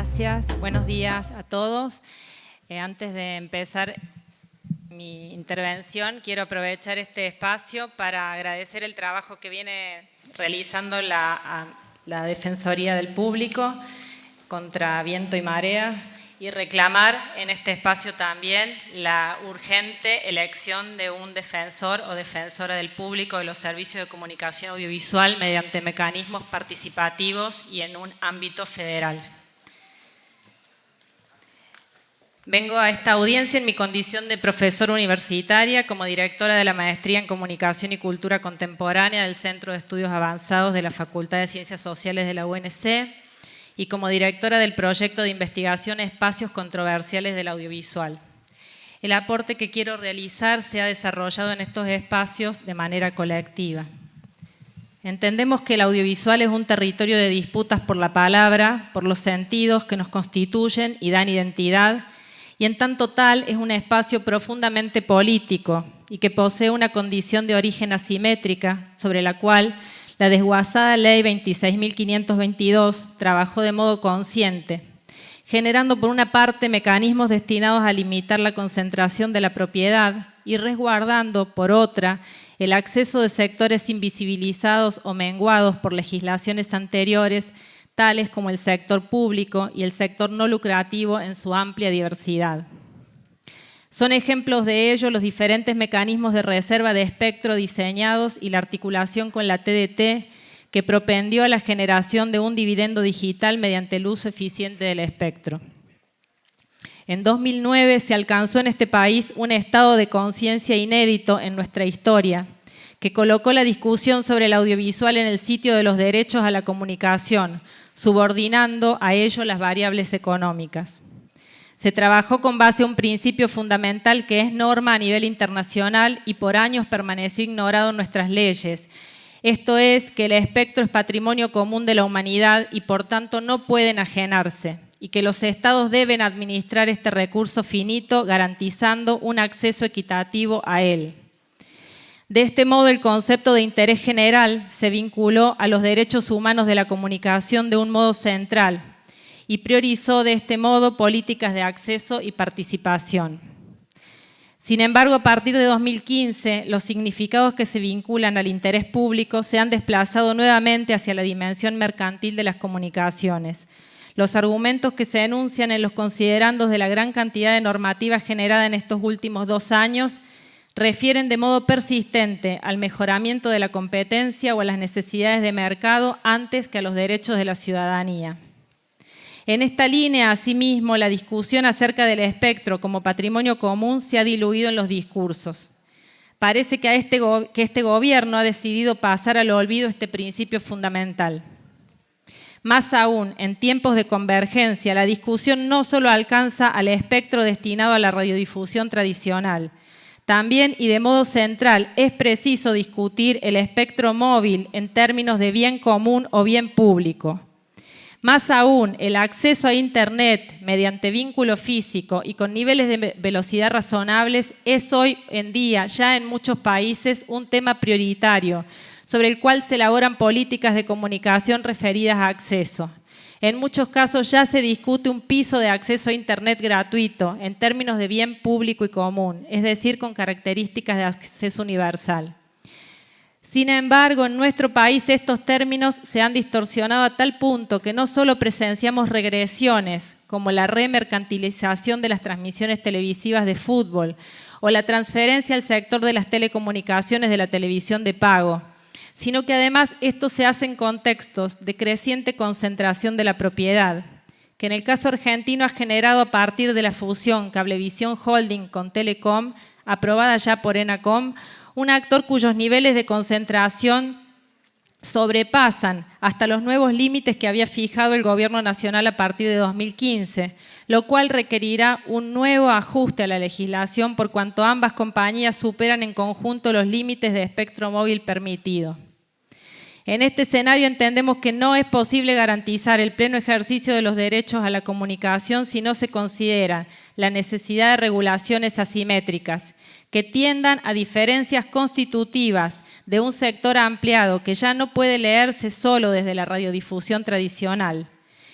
gracias. Buenos días a todos. Antes de empezar mi intervención, quiero aprovechar este espacio para agradecer el trabajo que viene realizando la Defensoría del Público contra viento y marea y reclamar en este espacio también la urgente elección de un defensor o defensora del público de los servicios de comunicación audiovisual mediante mecanismos participativos y en un ámbito federal. Vengo a esta audiencia en mi condición de profesora universitaria como directora de la Maestría en Comunicación y Cultura Contemporánea del Centro de Estudios Avanzados de la Facultad de Ciencias Sociales de la UNC y como directora del proyecto de investigación Espacios Controversiales del Audiovisual. El aporte que quiero realizar se ha desarrollado en estos espacios de manera colectiva. Entendemos que el audiovisual es un territorio de disputas por la palabra, por los sentidos que nos constituyen y dan identidad, y en tanto tal es un espacio profundamente político y que posee una condición de origen asimétrica sobre la cual la desguazada Ley 26.522 trabajó de modo consciente, generando por una parte mecanismos destinados a limitar la concentración de la propiedad y resguardando por otra el acceso de sectores invisibilizados o menguados por legislaciones anteriores, tales como el sector público y el sector no lucrativo en su amplia diversidad. Son ejemplos de ello los diferentes mecanismos de reserva de espectro diseñados y la articulación con la TDT que propendió a la generación de un dividendo digital mediante el uso eficiente del espectro. En 2009 se alcanzó en este país un estado de conciencia inédito en nuestra historia, que colocó la discusión sobre el audiovisual en el sitio de los derechos a la comunicación, subordinando a ello las variables económicas. Se trabajó con base a un principio fundamental que es norma a nivel internacional y por años permaneció ignorado en nuestras leyes. Esto es que el espectro es patrimonio común de la humanidad y por tanto no puede enajenarse, y que los estados deben administrar este recurso finito garantizando un acceso equitativo a él. De este modo, el concepto de interés general se vinculó a los derechos humanos de la comunicación de un modo central y priorizó de este modo políticas de acceso y participación. Sin embargo, a partir de 2015, los significados que se vinculan al interés público se han desplazado nuevamente hacia la dimensión mercantil de las comunicaciones. Los argumentos que se enuncian en los considerandos de la gran cantidad de normativa generada en estos últimos 2 años refieren de modo persistente al mejoramiento de la competencia o a las necesidades de mercado antes que a los derechos de la ciudadanía. En esta línea, asimismo, la discusión acerca del espectro como patrimonio común se ha diluido en los discursos. Parece que este gobierno ha decidido pasar al olvido este principio fundamental. Más aún, en tiempos de convergencia, la discusión no solo alcanza al espectro destinado a la radiodifusión tradicional. También, y de modo central, es preciso discutir el espectro móvil en términos de bien común o bien público. Más aún, el acceso a Internet mediante vínculo físico y con niveles de velocidad razonables es hoy en día, ya en muchos países, un tema prioritario, sobre el cual se elaboran políticas de comunicación referidas a acceso. En muchos casos ya se discute un piso de acceso a Internet gratuito en términos de bien público y común, es decir, con características de acceso universal. Sin embargo, en nuestro país estos términos se han distorsionado a tal punto que no solo presenciamos regresiones como la remercantilización de las transmisiones televisivas de fútbol o la transferencia al sector de las telecomunicaciones de la televisión de pago, sino que además esto se hace en contextos de creciente concentración de la propiedad, que en el caso argentino ha generado a partir de la fusión Cablevisión Holding con Telecom, aprobada ya por ENACOM, un actor cuyos niveles de concentración sobrepasan hasta los nuevos límites que había fijado el Gobierno Nacional a partir de 2015, lo cual requerirá un nuevo ajuste a la legislación por cuanto ambas compañías superan en conjunto los límites de espectro móvil permitido. En este escenario entendemos que no es posible garantizar el pleno ejercicio de los derechos a la comunicación si no se considera la necesidad de regulaciones asimétricas que tiendan a diferencias constitutivas de un sector ampliado que ya no puede leerse solo desde la radiodifusión tradicional.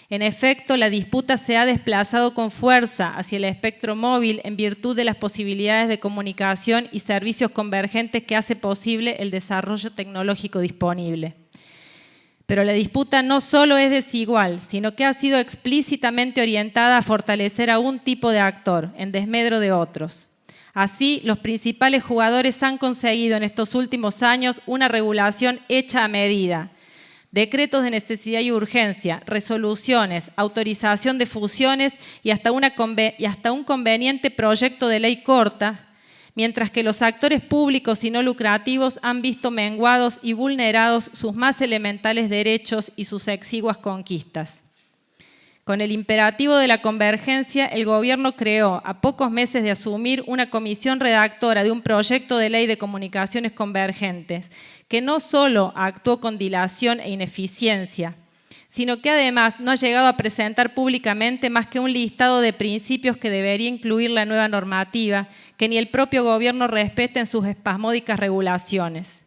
En efecto, la disputa se ha desplazado con fuerza hacia el espectro móvil en virtud de las posibilidades de comunicación y servicios convergentes que hace posible el desarrollo tecnológico disponible. Pero la disputa no solo es desigual, sino que ha sido explícitamente orientada a fortalecer a un tipo de actor en desmedro de otros. Así, los principales jugadores han conseguido en estos últimos años una regulación hecha a medida. Decretos de necesidad y urgencia, resoluciones, autorización de fusiones y hasta un conveniente proyecto de ley corta, mientras que los actores públicos y no lucrativos han visto menguados y vulnerados sus más elementales derechos y sus exiguas conquistas. Con el imperativo de la convergencia, el gobierno creó, a pocos meses de asumir, una comisión redactora de un proyecto de ley de comunicaciones convergentes, que no solo actuó con dilación e ineficiencia, sino que además no ha llegado a presentar públicamente más que un listado de principios que debería incluir la nueva normativa, que ni el propio gobierno respeta en sus espasmódicas regulaciones.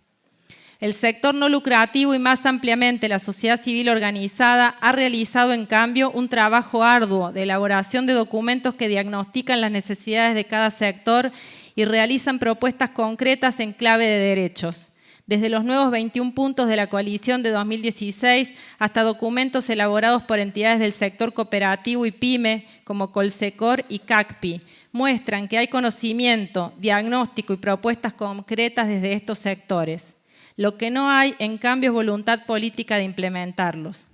El sector no lucrativo y más ampliamente la sociedad civil organizada ha realizado en cambio un trabajo arduo de elaboración de documentos que diagnostican las necesidades de cada sector y realizan propuestas concretas en clave de derechos. Desde los nuevos 21 puntos de la coalición de 2016 hasta documentos elaborados por entidades del sector cooperativo y PYME como Colsecor y CACPI, muestran que hay conocimiento, diagnóstico y propuestas concretas desde estos sectores. Lo que no hay, en cambio, es voluntad política de implementarlos.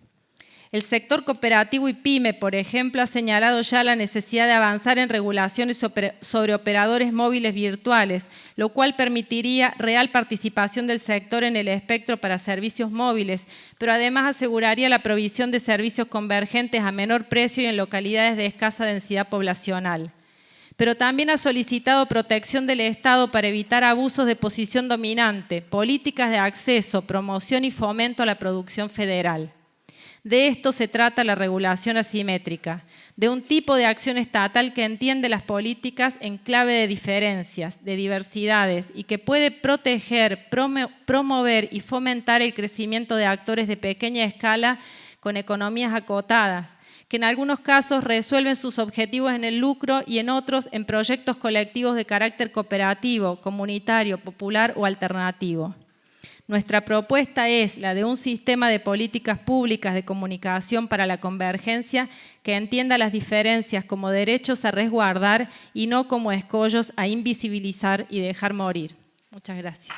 El sector cooperativo y PYME, por ejemplo, ha señalado ya la necesidad de avanzar en regulaciones sobre operadores móviles virtuales, lo cual permitiría real participación del sector en el espectro para servicios móviles, pero además aseguraría la provisión de servicios convergentes a menor precio y en localidades de escasa densidad poblacional. Pero también ha solicitado protección del Estado para evitar abusos de posición dominante, políticas de acceso, promoción y fomento a la producción federal. De esto se trata la regulación asimétrica, de un tipo de acción estatal que entiende las políticas en clave de diferencias, de diversidades y que puede proteger, promover y fomentar el crecimiento de actores de pequeña escala con economías acotadas, que en algunos casos resuelven sus objetivos en el lucro y en otros en proyectos colectivos de carácter cooperativo, comunitario, popular o alternativo. Nuestra propuesta es la de un sistema de políticas públicas de comunicación para la convergencia que entienda las diferencias como derechos a resguardar y no como escollos a invisibilizar y dejar morir. Muchas gracias.